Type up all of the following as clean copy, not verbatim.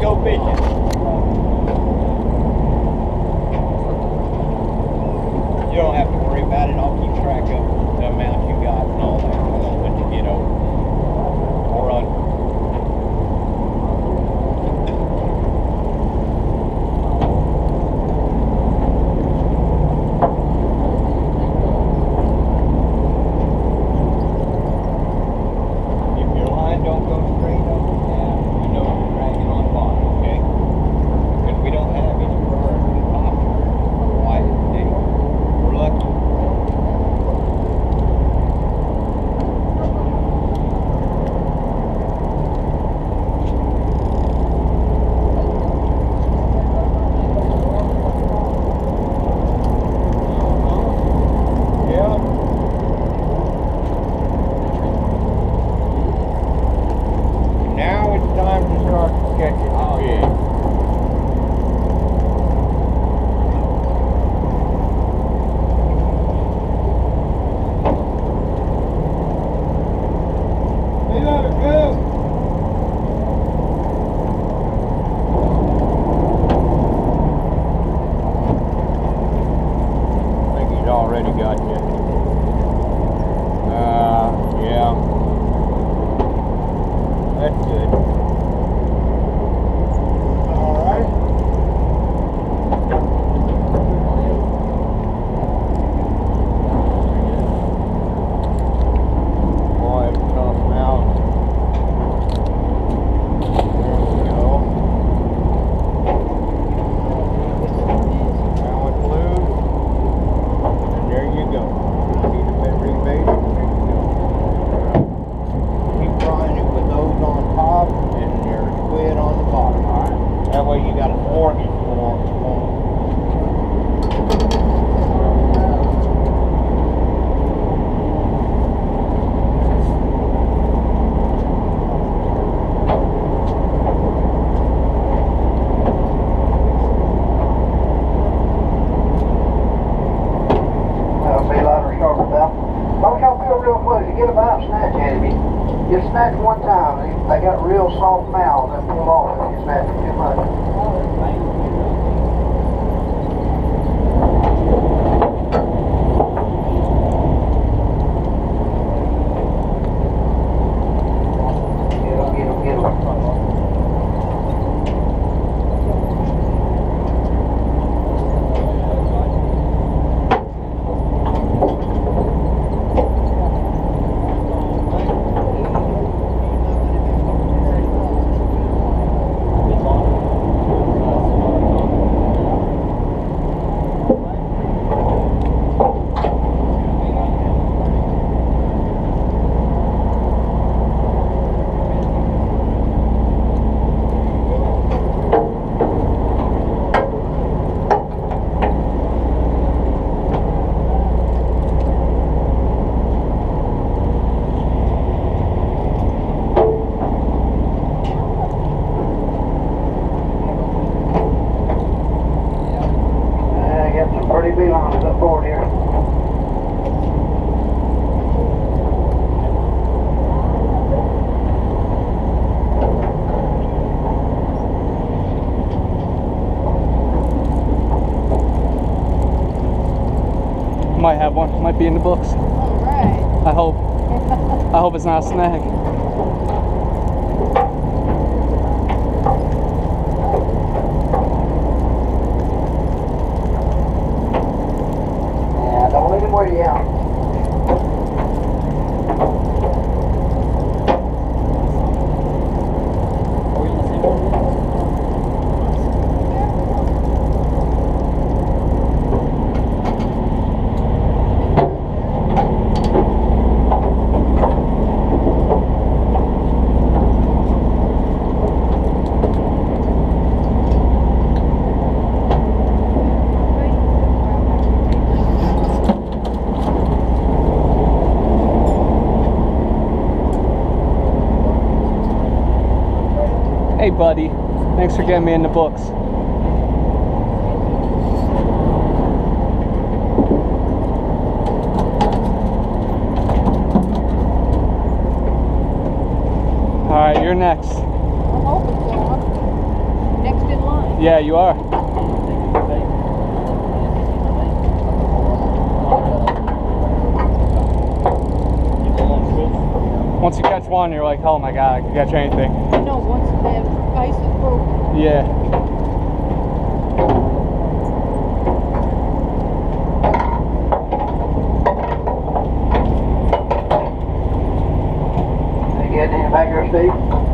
go fishing. You don't have to worry about it. I'll keep track of the amount you got and all that. I won't let you get over or under. If your line don't go straight up and down, you know you're dragging on bottom, okay? Because we don't have any birds in top wide today. We're lucky. Yeah. Now it's time to start sketching. Oh yeah. Hey, let it go. I think he's already got you. Yeah. That's good. Alright. Boy, it's tough now. There we go. Now it's loose. And there you go. Need a bit rebase. There you go. Keep frying it with those on top and your squid on the bottom, alright? That way you got an organ for That'll be lighter sharp about. Don't y'all feel real close. You get a vibe snatch at him. You snatch one time, they got real soft mouths and pull off if you snatch it too much. Get 'em. Got some pretty beelines up forward here. Might have one. Might be in the books. Alright. I hope. I hope it's not a snag. Yeah, don't let him wear you out. Hey buddy, thanks for getting me in the books. Alright, you're next. I'm hoping so. Yeah, you are. Once you catch one, you're like, oh my god, I can catch anything. No, once the ice is broken. Yeah. They get any back there, Steve?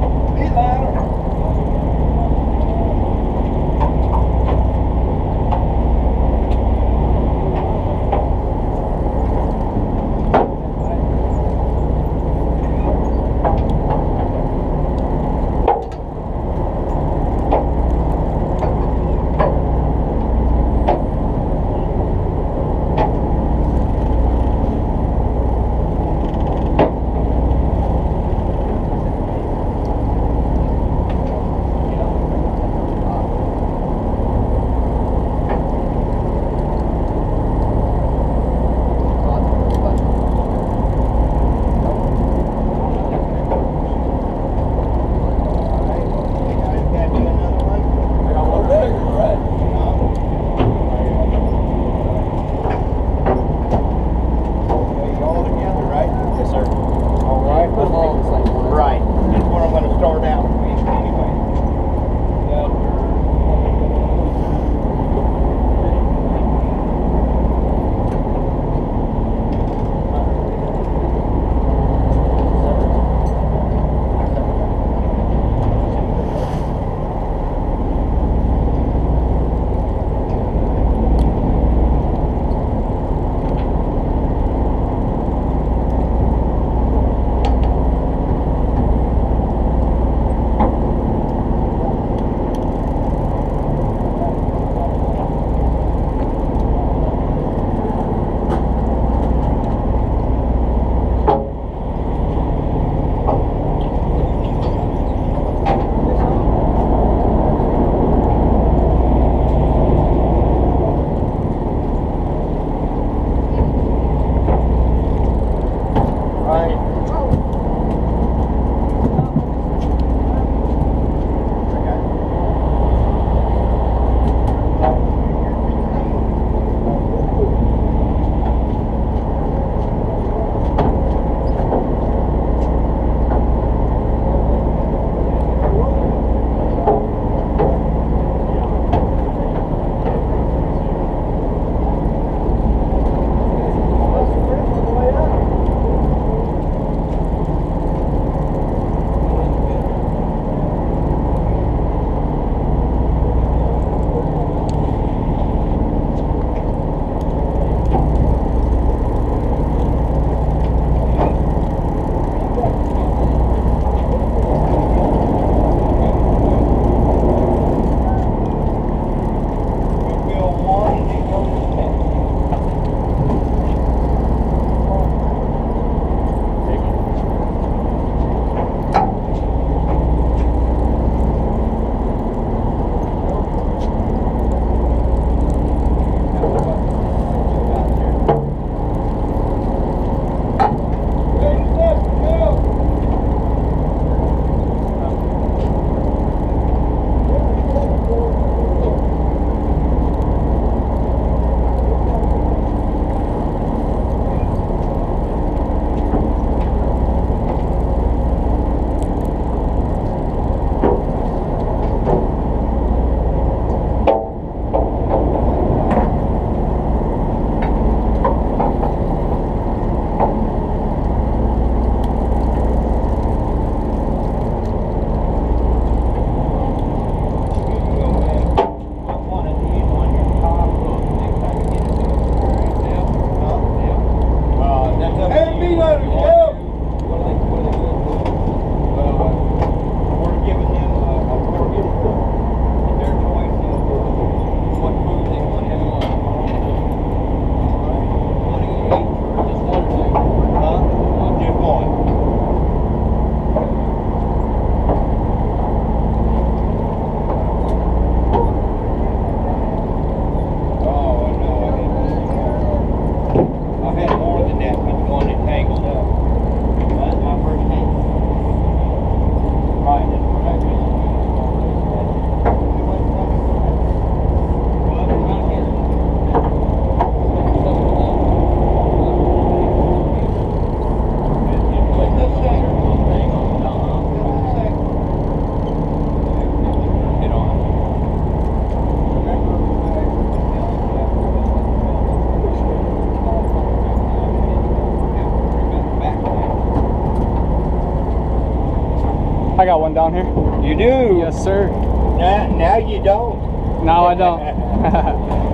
one down here. You do? Yes, sir. Now you don't. Now I don't.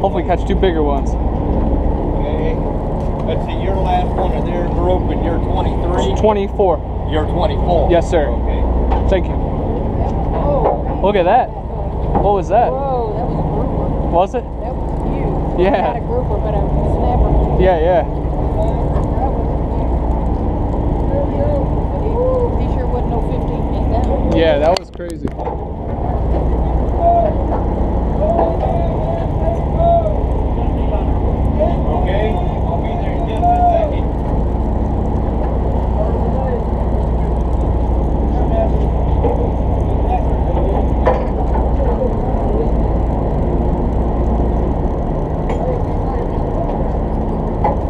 Hopefully catch 2 bigger ones. Okay. Let's see, your last one of their group and you're 23? 24. You're 24? Yes, sir. Okay. Thank you. Oh, Look at that. What was that? whoa, that was a grouper. Was it? That was huge. Yeah. Not a grouper, but a snapper. Yeah, yeah. That was huge. He sure wasn't no 15 feet down. Yeah, that was crazy. Okay, I'll be there in just a second.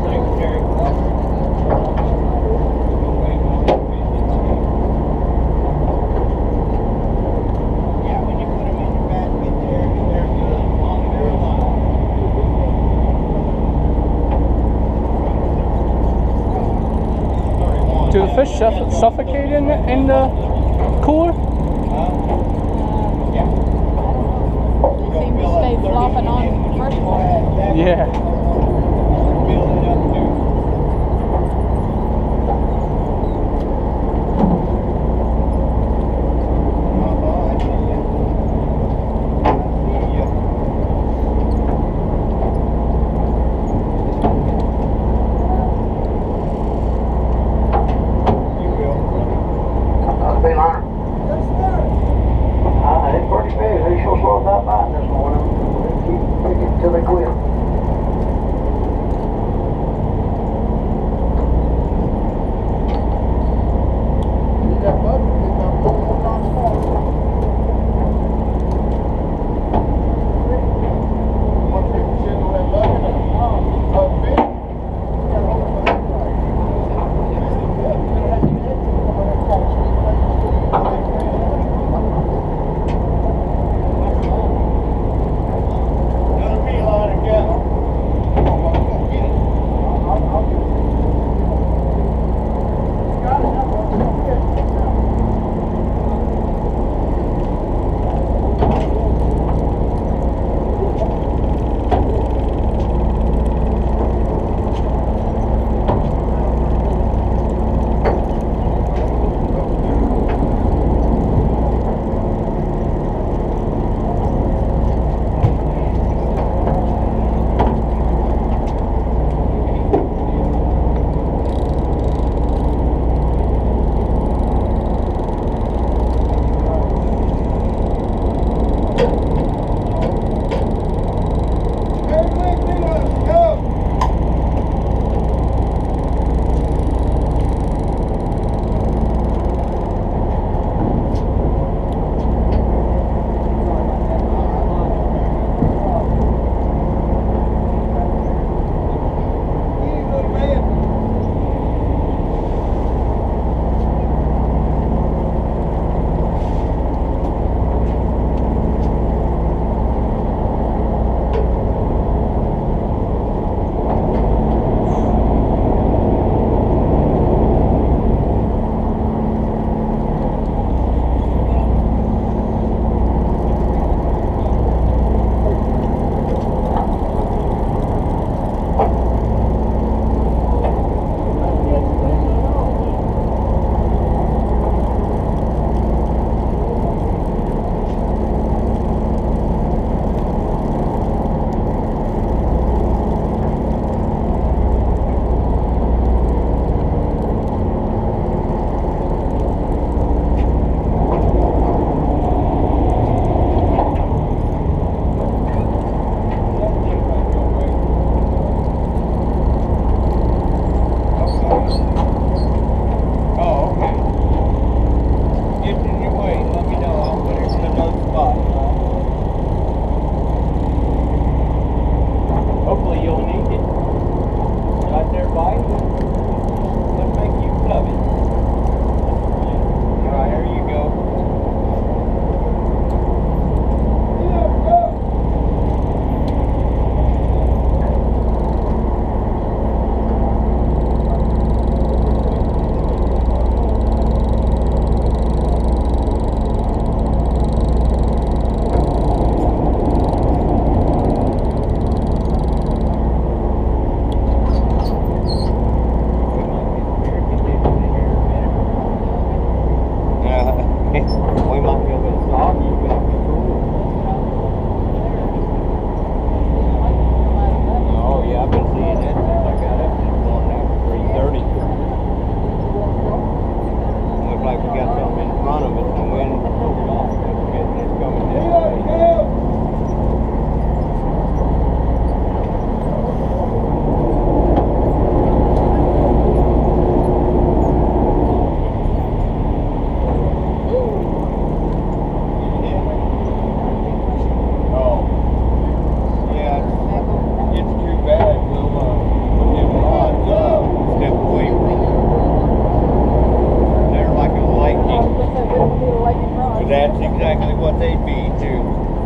Thanks, Jerry. Yeah, when you put them in your basket there, they're good as long as they're alive. Do the fish suffocate in the cooler? Yeah. They seem to stay flopping on fresh water. Yeah. Build it up too. I see ya. I see ya. You will. Another big liner. they'd be too.